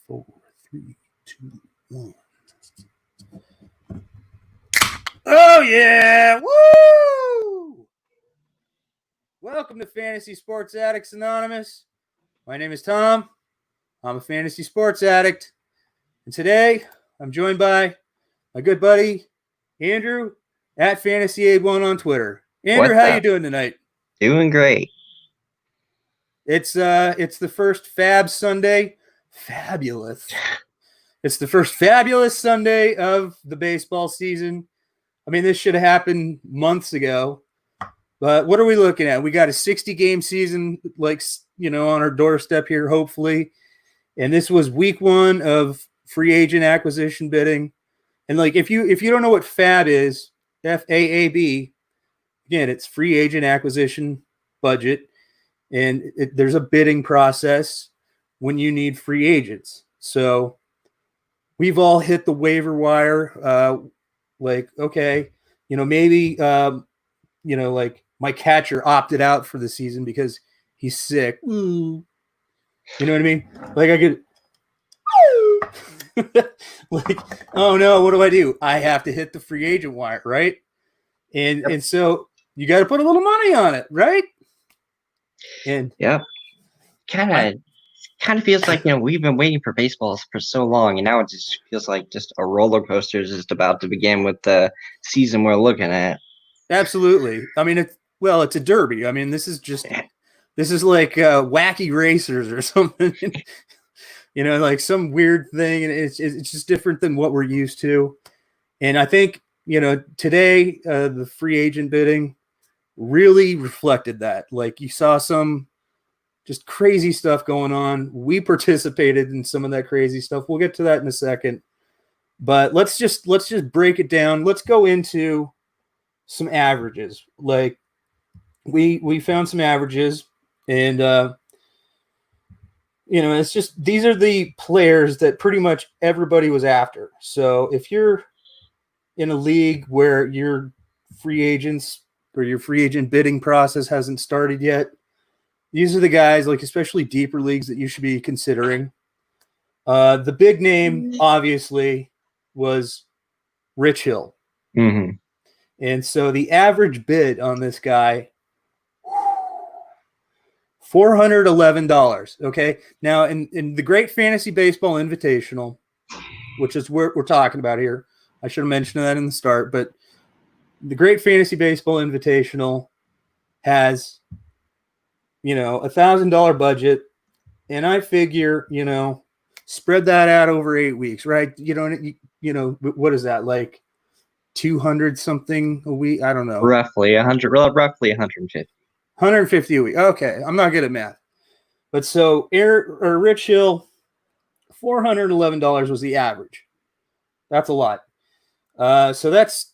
4, 3, 2, 1. Oh, yeah. Woo! Welcome to Fantasy Sports Addicts Anonymous. My name is Tom. I'm a fantasy sports addict. And today, I'm joined by my good buddy, Andrew, at FAABulous on Twitter. Andrew, how you doing tonight? Doing great. It's the first FAAB Sunday. Fabulous. It's the first fabulous Sunday of the baseball season. I mean, this should have happened months ago. But what are we looking at? We got a 60-game season, on our doorstep here, hopefully. And this was week 1 of free agent acquisition bidding. And if you don't know what FAAB is, FAAB, again, it's free agent acquisition budget. And there's a bidding process when you need free agents. So we've all hit the waiver wire. Okay, maybe, my catcher opted out for the season because he's sick. You know what I mean? I could, oh no, what do? I have to hit the free agent wire, right? And so you got to put a little money on it, right? And yeah, kind of feels like we've been waiting for baseball for so long, and now it just feels like just a roller coaster is just about to begin with the season we're looking at. Absolutely. I mean, it's a derby. I mean, this is like wacky racers or something. Like some weird thing, and it's just different than what we're used to. And I think today the free agent bidding really reflected that. Like you saw some just crazy stuff going on. We participated in some of that crazy stuff. We'll get to that in a second. But let's just break it down. Let's go into some averages. Like we found some averages, and it's just these are the players that pretty much everybody was after. So if you're in a league where your free agents or your free agent bidding process hasn't started yet, these are the guys, especially deeper leagues, that you should be considering. The big name, obviously, was Rich Hill. Mm-hmm. And so the average bid on this guy, $411. Okay. Now, in the Great Fantasy Baseball Invitational, which is what we're talking about here, I should have mentioned that in the start, but the Great Fantasy Baseball Invitational has, $1,000 budget. And I figure, spread that out over 8 weeks, right? What is that, like 200 something a week? I don't know. Roughly 150. 150 a week. Okay, I'm not good at math. But so Rich Hill, $411 was the average. That's a lot. So that's,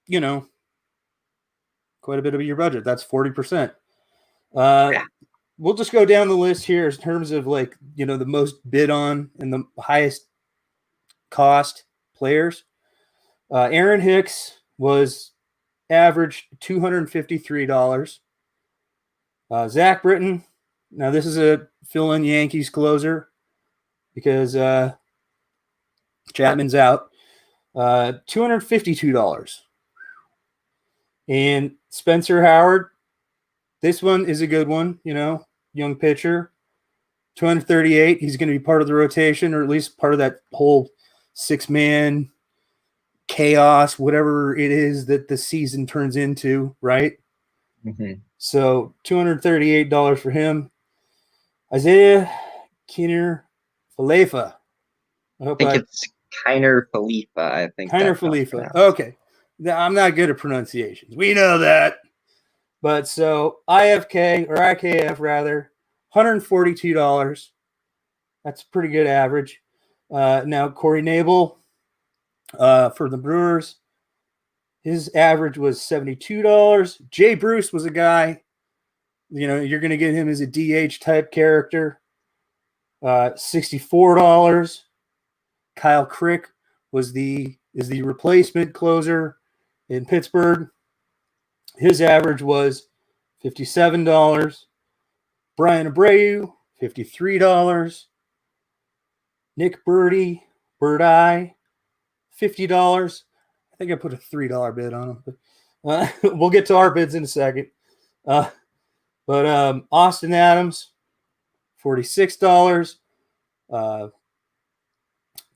quite a bit of your budget. That's 40%. We'll just go down the list here in terms of the most bid on and the highest cost players. Aaron Hicks was averaged $253. Zach Britton, now this is a fill-in Yankees closer because Chapman's out. $252. And Spencer Howard, this one is a good one, young pitcher. $238. He's going to be part of the rotation, or at least part of that whole 6-man chaos, whatever it is that the season turns into, right? Mm-hmm. So $238 for him. Isaiah Kiner Falefa. I think it's Kiner Falefa. I think Kiner Falefa. Okay. I'm not good at pronunciations. We know that. But so IKF rather, $142. That's a pretty good average. Now Corey Knebel for the Brewers, his average was $72. Jay Bruce was a guy, you're going to get him as a DH type character. $64. Kyle Crick is the replacement closer in Pittsburgh. His average was $57. Brian Abreu, $53. Nick Birdie, $50. I think I put a $3 bid on him, but we'll get to our bids in a second. But Austin Adams, $46.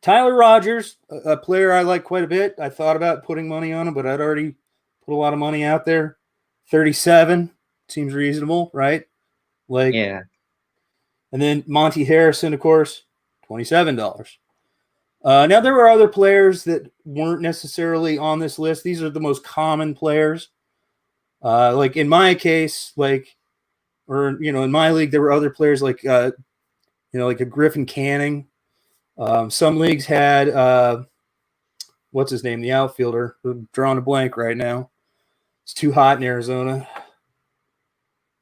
Tyler Rogers, a player I like quite a bit. I thought about putting money on him, but I'd already put a lot of money out there. 37 seems reasonable, right? Like, Yeah. And then Monty Harrison, of course, $27. Now there were other players that weren't necessarily on this list. These are the most common players. Like in my case, in my league, there were other players like like a Griffin Canning. Some leagues had what's his name, the outfielder. I'm drawing a blank right now. It's too hot in Arizona.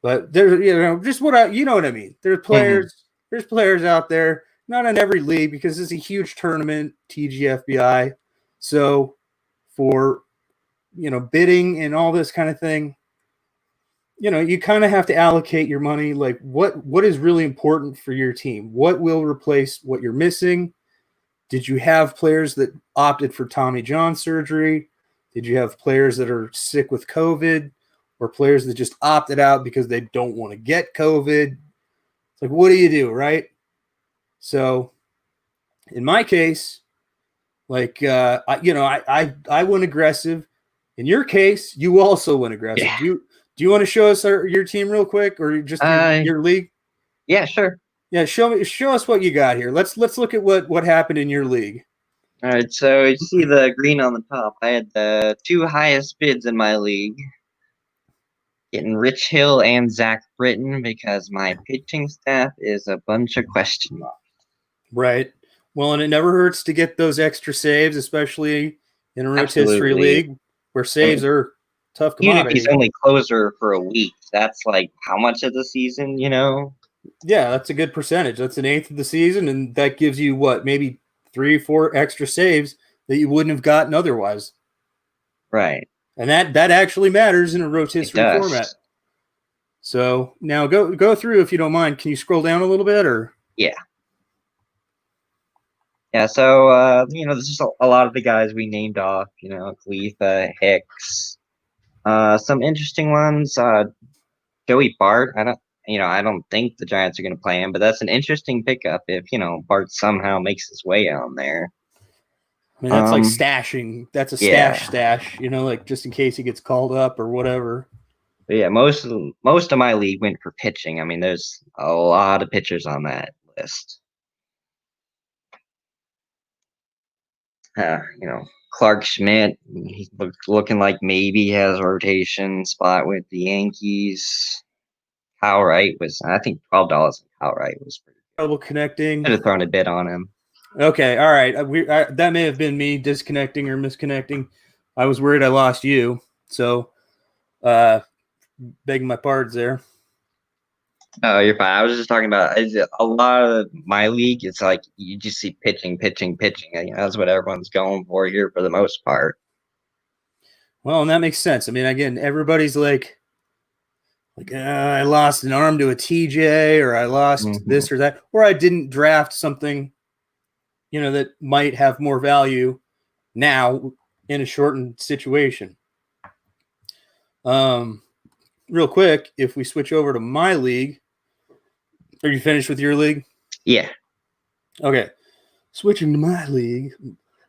But there's just what I mean. There's players out there, not in every league because it's a huge tournament, TGFBI. So for bidding and all this kind of thing, you kind of have to allocate your money. Like what is really important for your team? What will replace what you're missing? Did you have players that opted for Tommy John surgery? Did you have players that are sick with COVID? Or players that just opted out because they don't want to get COVID? It's like, what do you do, right? So in my case, like, I went aggressive. In your case, you also went aggressive. Yeah. Do you want to show us your team real quick, or just your league? Yeah, sure. Yeah, show us what you got here. Let's look at what happened in your league. All right, so you see the green on the top. I had the two highest bids in my league, getting Rich Hill and Zach Britton because my pitching staff is a bunch of question marks. Right. Well, and it never hurts to get those extra saves, especially in a rotisserie league where saves are tough commodity. Even if he's only closer for a week, that's like how much of the season, Yeah, that's a good percentage. That's an eighth of the season, and that gives you maybe 3 or 4 extra saves that you wouldn't have gotten otherwise. Right. And that actually matters in a rotisserie format. So now go through, if you don't mind. Can you scroll down a little bit, or? Yeah. Yeah, so this is a lot of the guys we named off, Khalifa, Hicks. Some interesting ones, Joey Bart. I don't think the Giants are gonna play him, but that's an interesting pickup if, Bart somehow makes his way on there. I mean, that's like stashing. That's a stash, like just in case he gets called up or whatever. But yeah, most of my league went for pitching. I mean, there's a lot of pitchers on that list. Clark Schmidt, he's looking like maybe he has a rotation spot with the Yankees. Kyle Wright I think $12 on Kyle Wright was pretty good. Trouble connecting. Could have thrown a bid on him. Okay, all right. That may have been me disconnecting or misconnecting. I was worried I lost you, so begging my pardons there. Oh, you're fine. I was just talking about a lot of my league. It's like you just see pitching. That's what everyone's going for here for the most part. Well, and that makes sense. I mean, again, everybody's like I lost an arm to a TJ, or I lost this or that, or I didn't draft something, that might have more value now in a shortened situation. Real quick, if we switch over to my league, are you finished with your league? Yeah. Okay. Switching to my league.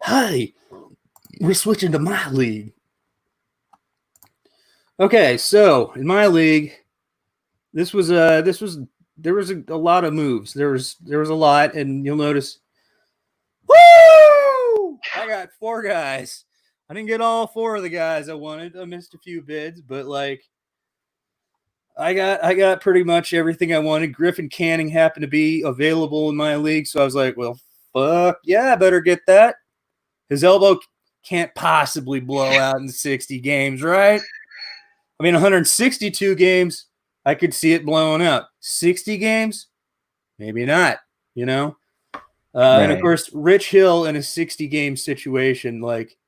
Hi, we're switching to my league. Okay, so in my league, there was a lot of moves. There was a lot, and you'll notice, woo! I got 4 guys. I didn't get all 4 of the guys I wanted. I missed a few bids, but I got pretty much everything I wanted. Griffin Canning happened to be available in my league, so I was like, well, fuck yeah, I better get that. His elbow can't possibly blow out in 60 games, right? I mean, 162 games, I could see it blowing out. 60 games, maybe not, Right. And of course, Rich Hill in a 60-game situation, like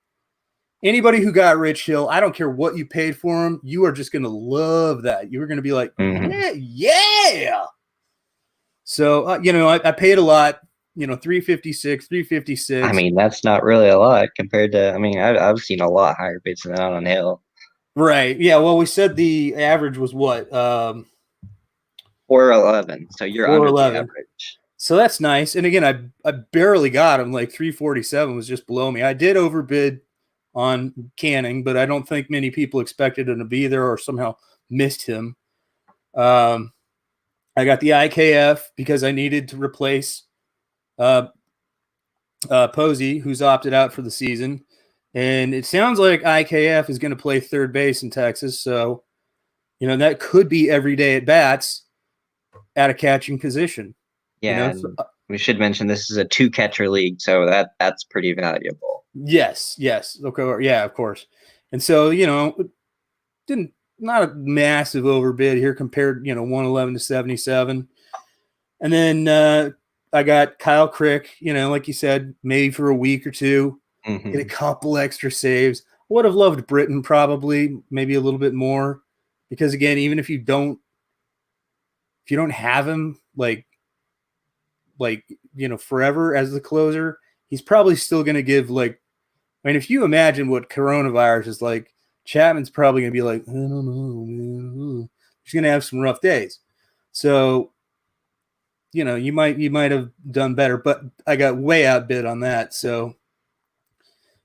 anybody who got Rich Hill, I don't care what you paid for him, you are just going to love that. You are going to be like, yeah. So, I paid a lot 356, 356. I mean, that's not really a lot compared to. I mean, I've seen a lot higher bids than that on Hill. Right. Yeah. Well, we said the average was what? 411. So you're under the 411. average. So that's nice. And again, I barely got him. Like 347 was just below me. I did overbid on Canning, but I don't think many people expected him to be there or somehow missed him. I got the IKF because I needed to replace Posey, who's opted out for the season. And it sounds like IKF is going to play third base in Texas. So, that could be every day at bats at a catching position. Yeah, and we should mention this is a 2-catcher league, so that's pretty valuable. Yes. Okay. Yeah, of course. And so, not a massive overbid here compared, 111 to 77. And then I got Kyle Crick, like you said, maybe for a week or two, get a couple extra saves. I would have loved Britton probably, maybe a little bit more, because again, even if you don't have him like forever as the closer, he's probably still going to give if you imagine what coronavirus is like, Chapman's probably going to be like, I don't know, man. He's going to have some rough days. So, you might have done better, but I got way outbid on that. So,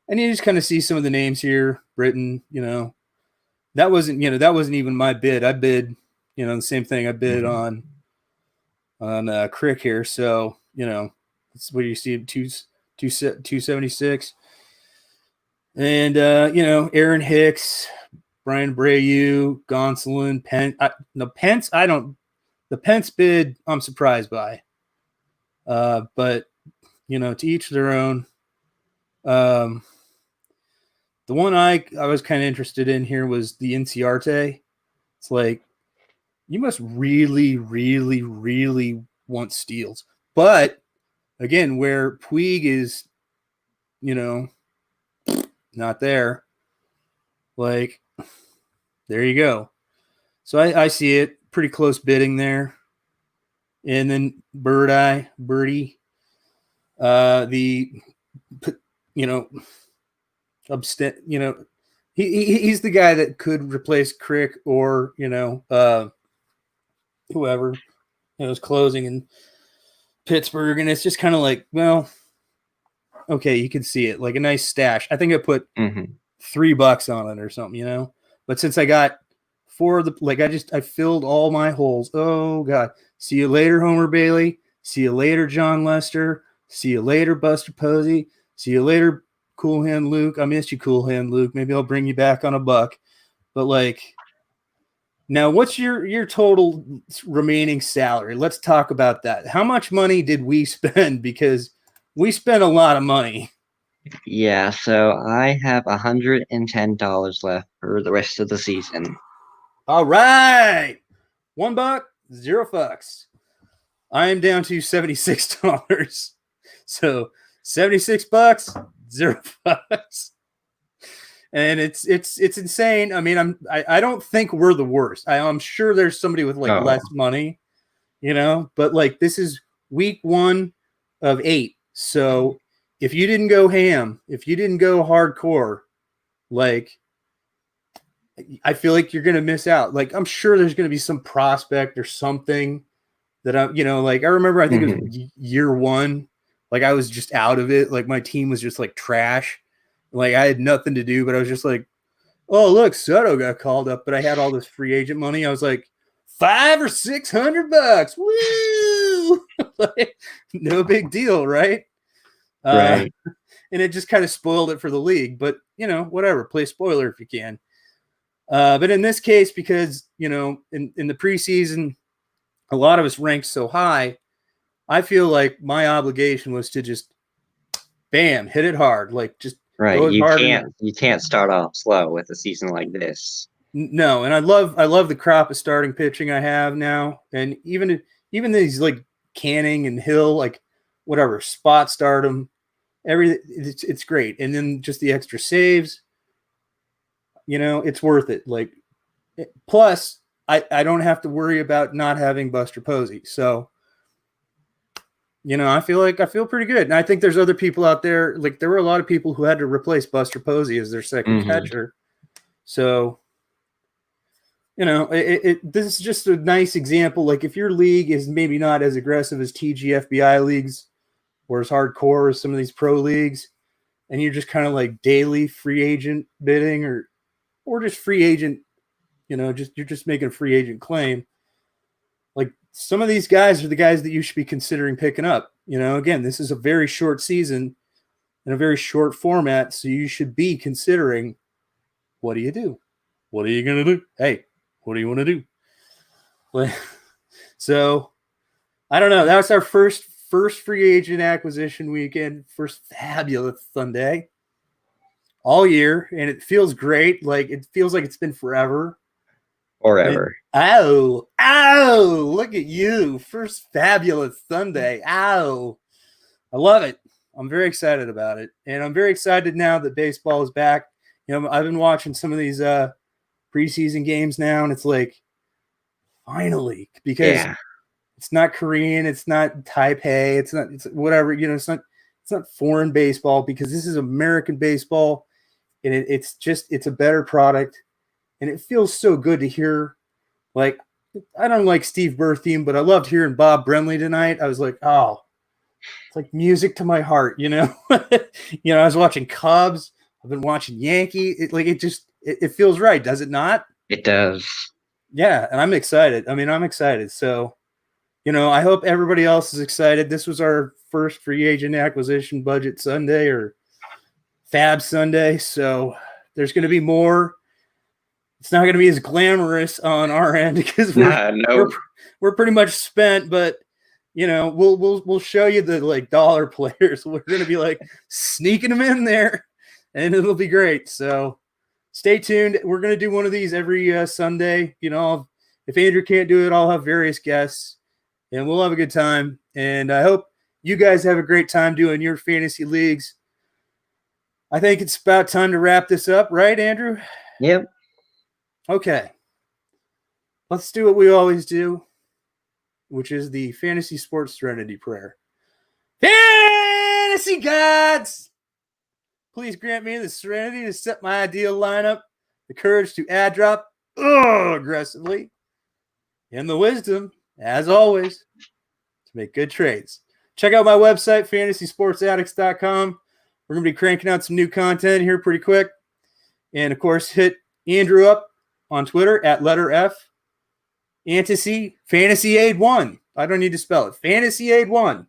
and you just kind of see some of the names here, Britain, that wasn't even my bid. I bid, the same thing I bid on Crick here. So, that's what you see, 276. And, Aaron Hicks, Brian Brayu, Gonsolin, Pence, the Pence bid, I'm surprised by. But, to each their own. The one I was kind of interested in here was the Inciarte. It's like, you must really, really, really want steals. But, again, where Puig is, not there, there you go. So I see it. Pretty close bidding there. And then Birdie, he's the guy that could replace Crick or, whoever is closing in Pittsburgh. And it's just kind of like, well, okay, you can see it, like a nice stash. I think I put $3 on it or something, But since I got 4 of the, I filled all my holes. Oh God. See you later, Homer Bailey. See you later, John Lester. See you later, Buster Posey. See you later, Cool Hand Luke. I missed you, Cool Hand Luke. Maybe I'll bring you back on $1. But now what's your total remaining salary? Let's talk about that. How much money did we spend? Because we spent a lot of money. Yeah, so I have $110 left for the rest of the season. All right. $1, $0. I am down to $76. So $76, $0. And it's insane. I mean, I don't think we're the worst. I'm sure there's somebody with less money, but this is week 1 of 8. So if you didn't go ham, if you didn't go hardcore, I feel like you're going to miss out. I'm sure there's going to be some prospect or something that I remember, I think it was year 1. I was just out of it. My team was just trash. I had nothing to do, but I was just like, oh, look, Soto got called up, but I had all this free agent money. I was like, $500 or $600. Woo! No big deal. Right. Right. And it just kind of spoiled it for the league, but whatever, play spoiler if you can. But in this case, because, in the preseason, a lot of us ranked so high, I feel like my obligation was to just, bam, hit it hard. Just right. go You hard can't start off slow with a season like this. No, and I love the crop of starting pitching I have now, and even these Canning and Hill, whatever, spot stardom, it's great. And then just the extra saves, it's worth it. Plus I don't have to worry about not having Buster Posey. So I feel pretty good. And I think there's other people out there. Like there were a lot of people who had to replace Buster Posey as their second catcher. So, this is just a nice example. Like if your league is maybe not as aggressive as TGFBI leagues or as hardcore as some of these pro leagues, and you're just kind of like daily free agent bidding or just free agent, you're just making a free agent claim. Like some of these guys are the guys that you should be considering picking up. Again, this is a very short season in a very short format, so you should be considering, what do you do? What are you going to do? Hey, what do you want to do? So, I don't know. That was our first free agent acquisition weekend, first fabulous Sunday all year, and it feels great. Like it feels like it's been forever. Forever. Ow, look at you. First fabulous Sunday. Ow. I love it. I'm very excited about it. And I'm very excited now that baseball is back. I've been watching some of these preseason games now, and it's like, finally, because it's not Korean, it's not Taipei, it's whatever, it's not foreign baseball, because this is American baseball, and it's a better product. And it feels so good to hear, like, I don't like Steve Berthiem, but I loved hearing Bob Brenly tonight. I was like, oh, it's like music to my heart, I was watching Cubs. I've been watching Yankee. It feels right, does it not? It does. Yeah, and I'm excited. I'm excited. So, I hope everybody else is excited. This was our first free agent acquisition budget Sunday, or FAAB Sunday. So there's going to be more. It's not going to be as glamorous on our end because we're pretty much spent, but we'll show you the like dollar players. We're going to be like sneaking them in there, and it'll be great. So stay tuned. We're going to do one of these every Sunday. If Andrew can't do it, I'll have various guests, and we'll have a good time. And I hope you guys have a great time doing your fantasy leagues. I think it's about time to wrap this up, right, Andrew? Yep. Okay, let's do what we always do, which is the Fantasy Sports Serenity Prayer. Fantasy gods, please grant me the serenity to set my ideal lineup, the courage to add drop aggressively, and the wisdom, as always, to make good trades. Check out my website, fantasysportsaddicts.com. We're going to be cranking out some new content here pretty quick. And, of course, hit Andrew up on Twitter at letter F, Fantasy Aid 1. I don't need to spell it. Fantasy Aid 1.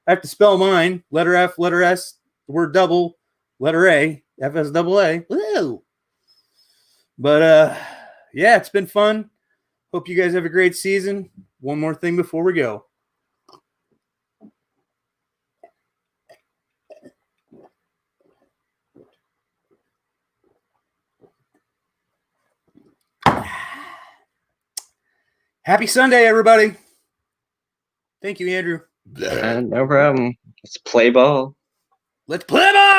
I have to spell mine. Letter F, letter S, the word double, letter A, FSAA. Woo! But, yeah, it's been fun. Hope you guys have a great season. One more thing before we go. Happy Sunday, everybody. Thank you, Andrew. No problem. Let's play ball. Let's play ball!